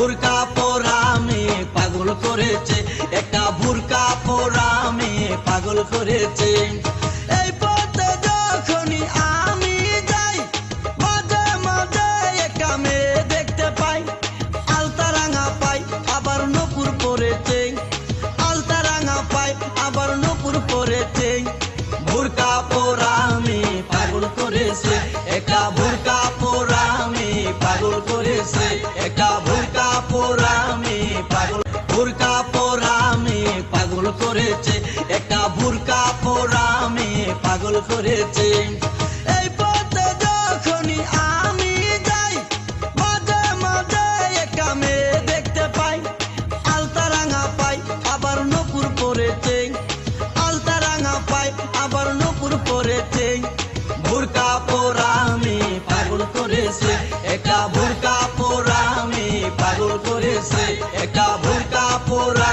বুরকা পরা মেয়ে পাগল করেছে, একটা বুরকা পরা মেয়ে পাগল করেছে। এই পথে যখনই আমি যাই মাঝে মাঝে একটা মেয়ে দেখতে পাই, আলতা রাঙা পাই আবার নূপুর পরেছে, আলতা রাঙা পাই আবার নূপুর পরেছে। বুরকা পরা মেয়ে পাগল করেছে, একটা বুরকা পরা মেয়ে পাগল করেছে, একটা বুরকা পরা মেয়ে পাগল, বুরকা পরা মেয়ে পাগল করেছে, একটা বুরকা পরা মেয়ে পাগল করেছে। এই পথে যখনই আমি যাই মাঝে মাঝে একটা মেয়ে দেখতে পাই, আলতা রাঙা পাই আবার নূপুর পরেছে, আলতা রাঙা পাই আবার নূপুর পরেছে। বুরকা পরা মেয়ে পাগল করেছে, একটা বুরকা পরা মেয়ে পাগল করেছে, একটা বুরকা পরা